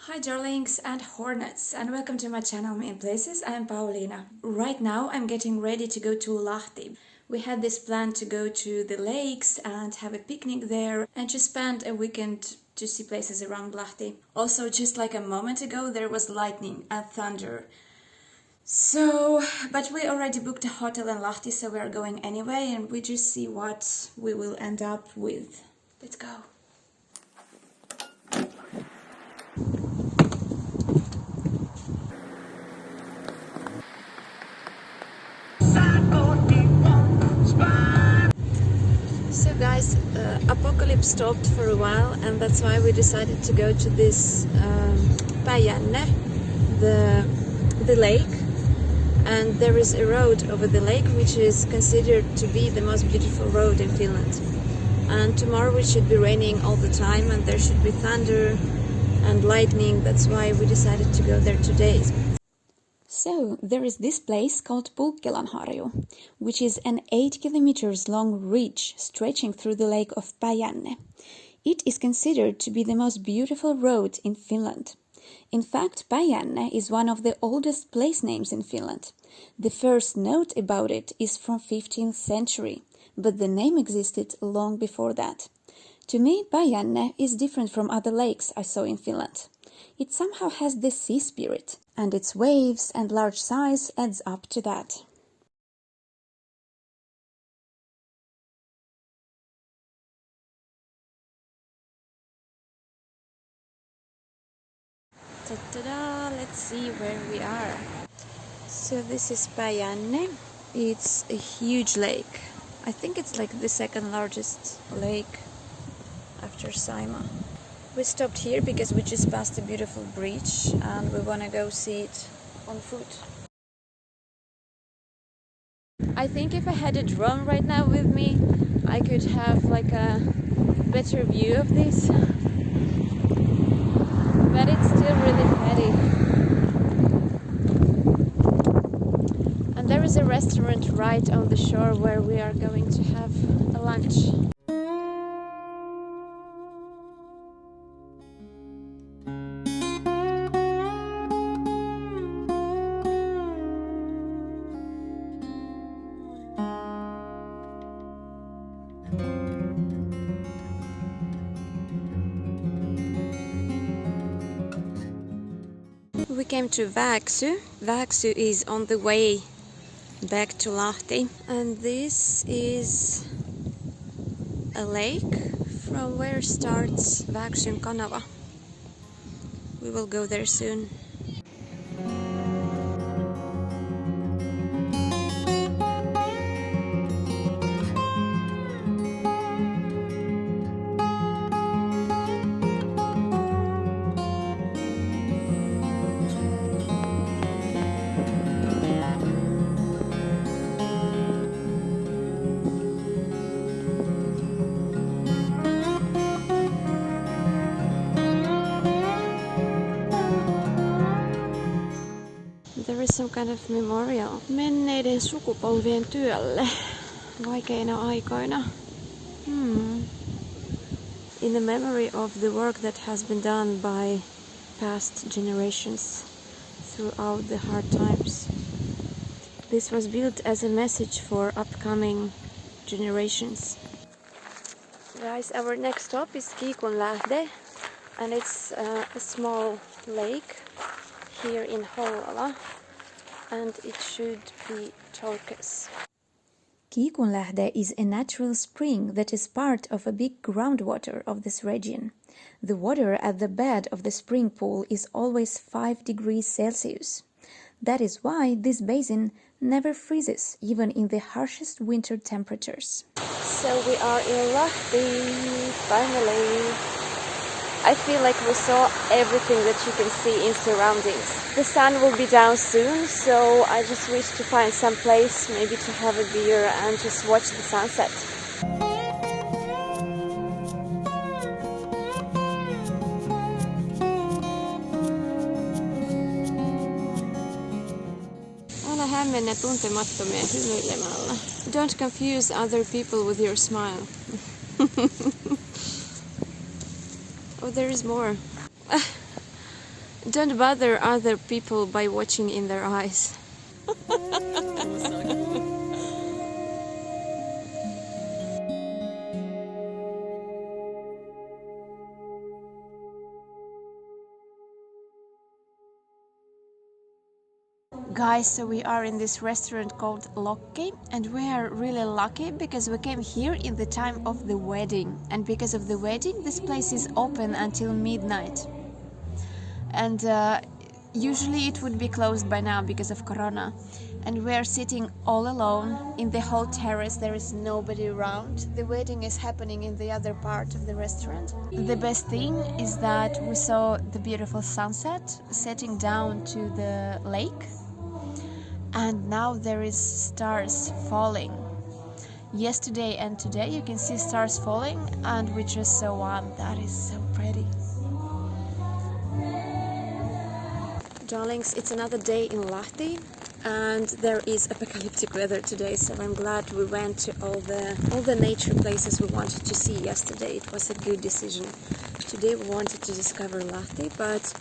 Hi darlings and hornets, and welcome to my channel Me in Places. I am Pauliina. Right now I'm getting ready to go to Lahti. We had this plan to go to the lakes and have a picnic there and just spend a weekend to see places around Lahti. Also, just like a moment ago, there was lightning and thunder. But we already booked a hotel in Lahti, so we are going anyway, and we just see what we will end up with. Let's go. So guys, apocalypse stopped for a while, and that's why we decided to go to this Päijänne, the lake. And there is a road over the lake which is considered to be the most beautiful road in Finland. And tomorrow it should be raining all the time, and there should be thunder and lightning. That's why we decided to go there today. So there is this place called Pulkkilanharju, which is an 8 kilometers long ridge stretching through the lake of Päijänne. It is considered to be the most beautiful road in Finland. In fact, Päijänne is one of the oldest place names in Finland. The first note about it is from 15th century, but the name existed long before that. To me, Päijänne is different from other lakes I saw in Finland. It somehow has the sea spirit, and its waves and large size adds up to that. Ta-da! Let's see where we are. So this is Päijänne. It's a huge lake. I think it's like the second largest lake after Saimaa. We stopped here because we just passed a beautiful bridge and we want to go see it on foot. I think if I had a drone right now with me, I could have like a better view of this. But it's still really pretty. And there is a restaurant right on the shore where we are going to have a lunch. We came to Vääksy. Vääksy is on the way back to Lahti, and this is a lake from where starts Vääksyn canal. We will go there soon. There is some kind of memorial. Menneiden sukupolvien työlle vaikeina aikoina. In the memory of the work that has been done by past generations throughout the hard times. This was built as a message for upcoming generations. Guys, our next stop is Kiikunlähde, and it's a small lake here in Hollola, and it should be turquoise. Kiikunlähde is a natural spring that is part of a big groundwater of this region. The water at the bed of the spring pool is always 5 degrees Celsius. That is why this basin never freezes, even in the harshest winter temperatures. So we are in Lahti, finally. I feel like we saw everything that you can see in surroundings. The sun will be down soon, so I just wish to find some place, maybe to have a beer and just watch the sunset. Älä hämmennä tuntemattomia hymyilemällä. Don't confuse other people with your smile. Oh, there is more. Don't bother other people by watching in their eyes. Guys, so we are in this restaurant called Lahti, and we are really lucky because we came here in the time of the wedding, and because of the wedding this place is open until midnight. And usually it would be closed by now because of Corona. And we are sitting all alone in the whole terrace. There is nobody around. The wedding is happening in the other part of the restaurant. The best thing is that we saw the beautiful sunset setting down to the lake. And now there is stars falling. Yesterday and today you can see stars falling, and we just saw one that is so pretty. Darlings, it's another day in Lahti, and there is apocalyptic weather today, so I'm glad we went to all the nature places we wanted to see yesterday. It was a good decision. Today we wanted to discover Lahti, but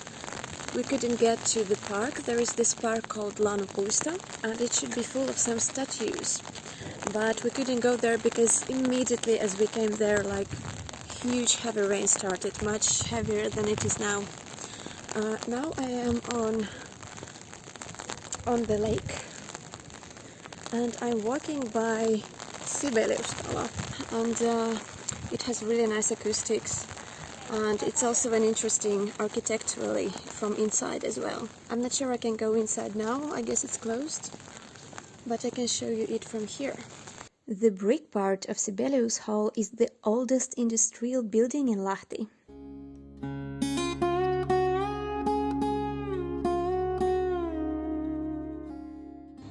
we couldn't get to the park. There is this park called Lahti, and it should be full of some statues. But we couldn't go there because immediately as we came there, like, huge heavy rain started, much heavier than it is now. Now I am on the lake, and I'm walking by Sibeliustalo, and it has really nice acoustics, and it's also an interesting architecturally from inside as well. I'm not sure I can go inside now, I guess it's closed, but I can show you it from here. The brick part of Sibelius Hall is the oldest industrial building in Lahti.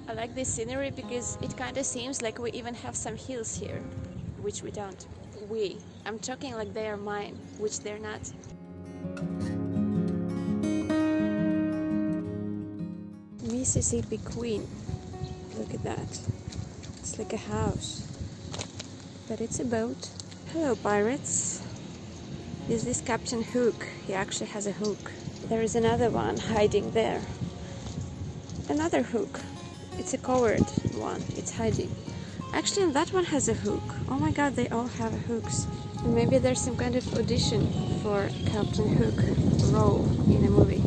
I like this scenery because it kind of seems like we even have some hills here, which we don't. I'm talking like they are mine, which they're not. Mississippi Queen. Look at that. It's like a house, but it's a boat. Hello, pirates. Is this Captain Hook? He actually has a hook. There is another one hiding there. Another hook. It's a coward one. It's hiding. Actually, that one has a hook. Oh my god, they all have hooks. Maybe there's some kind of audition for Captain Hook role in a movie.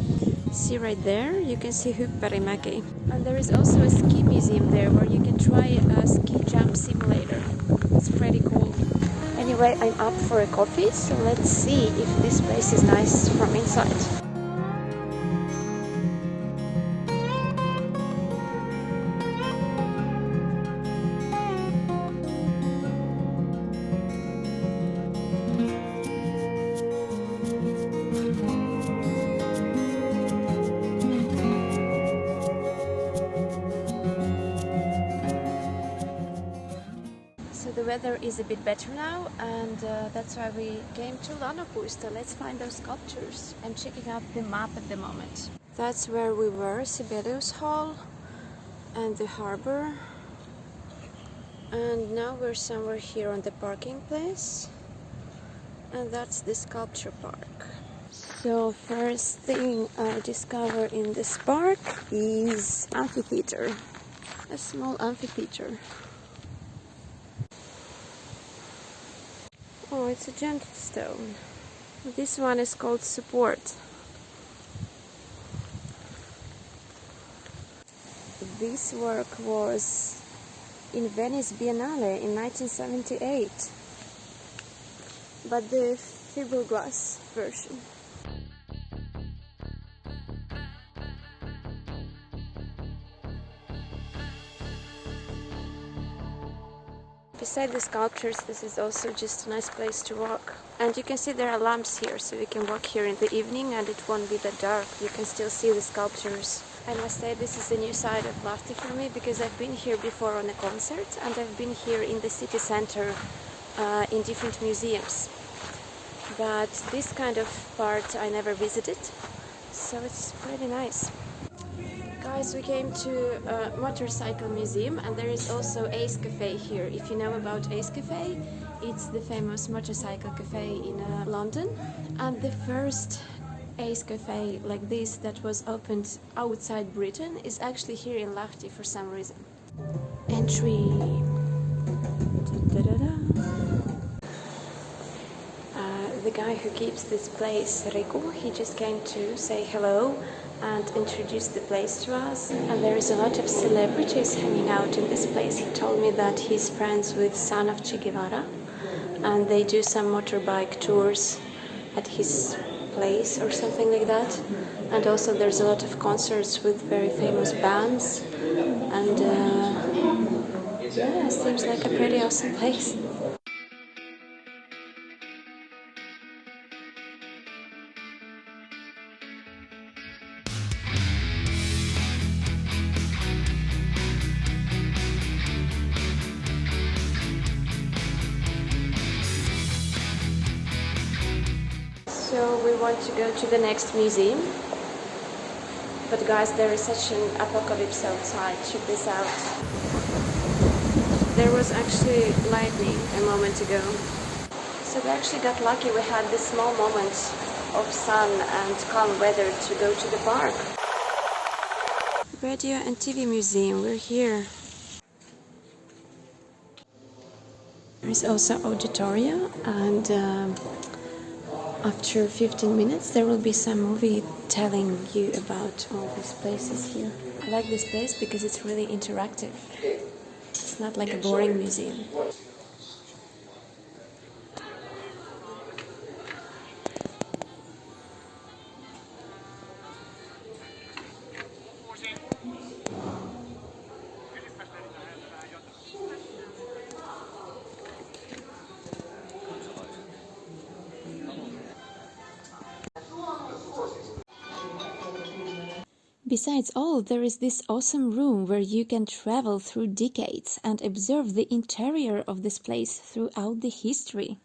See right there? You can see Hook Parimäki. And there is also a ski museum there where you can try a ski jump simulator. It's pretty cool. Anyway, I'm up for a coffee, so let's see if this place is nice from inside. The weather is a bit better now, and that's why we came to Lahti. Let's find those sculptures. I'm checking out the map at the moment. That's where we were, Sibelius Hall and the harbor. And now we're somewhere here on the parking place. And that's the sculpture park. So first thing I discover in this park is amphitheater. A small amphitheater. Oh, it's a gentle stone. This one is called Support. This work was in Venice Biennale in 1978, but the fiberglass version. Beside the sculptures, this is also just a nice place to walk. And you can see there are lamps here, so you can walk here in the evening and it won't be that dark. You can still see the sculptures. I must say this is a new side of Lahti for me, because I've been here before on a concert, and I've been here in the city center in different museums. But this kind of part I never visited, so it's pretty nice. Guys, we came to a motorcycle museum, and there is also Ace Cafe here. If you know about Ace Cafe, it's the famous motorcycle cafe in London. And the first Ace Cafe like this that was opened outside Britain is actually here in Lahti for some reason. Entry. The guy who keeps this place, Riku, he just came to say hello and introduce the place to us. And there is a lot of celebrities hanging out in this place. He told me that he's friends with son of Che Guevara and they do some motorbike tours at his place or something like that. And also there's a lot of concerts with very famous bands. And yeah, it seems like a pretty awesome place. So we want to go to the next museum, but guys, there is such an apocalypse outside. Check this out. There was actually lightning a moment ago. So we actually got lucky. We had this small moment of sun and calm weather to go to the park. Radio and TV Museum, we're here. There is also auditorium and after 15 minutes there will be some movie telling you about all these places here. I like this place because it's really interactive. It's not like a boring museum. Besides all, there is this awesome room where you can travel through decades and observe the interior of this place throughout the history.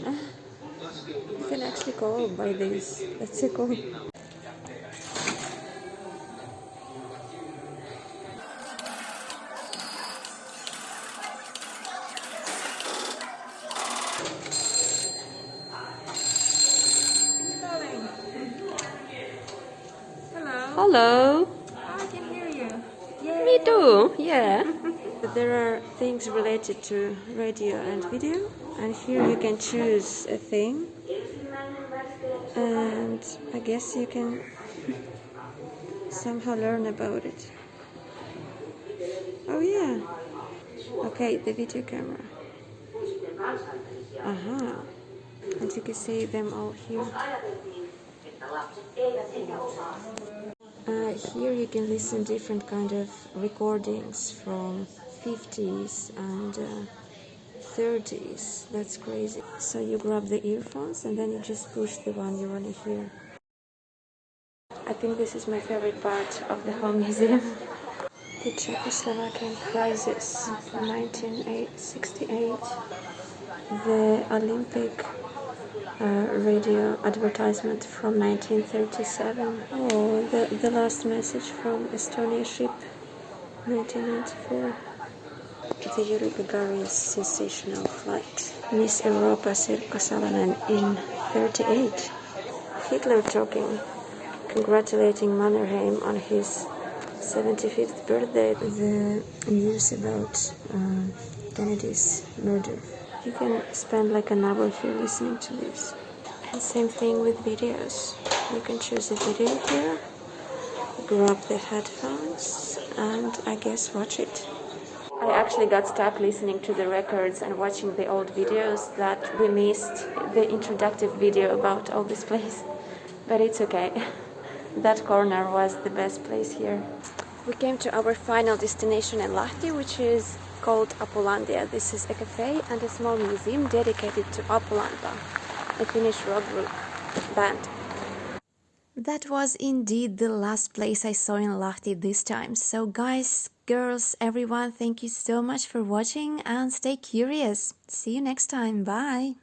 You can actually go by this. That's so cool. Hello. I can hear you. Yay. Me too. Yeah. There are things related to radio and video, and here you can choose a thing, and I guess you can somehow learn about it. Oh yeah. Okay, the video camera. Aha. And you can see them all here. Here you can listen different kind of recordings from 50s and 30s. That's crazy. So you grab the earphones and then you just push the one you want to hear. I think this is my favorite part of the whole museum. The Czechoslovakian crisis, 1968. The Olympic radio advertisement from 1937. Oh, the last message from Estonia ship, 1994. The Yuri Gagarin's sensational flight. Miss Europa Sirkka Salonen in 38. Hitler talking, congratulating Mannerheim on his 75th birthday. The news about Kennedy's murder. You can spend like an hour here listening to this. And same thing with videos. You can choose a video here, grab the headphones, and I guess watch it. I actually got stuck listening to the records and watching the old videos that we missed the introductory video about all this place. But it's okay. That corner was the best place here. We came to our final destination in Lahti, which is called Apulandia. This is a cafe and a small museum dedicated to Apulanta, a Finnish rock group band. That was indeed the last place I saw in Lahti this time. So guys, girls, everyone, thank you so much for watching and stay curious. See you next time. Bye!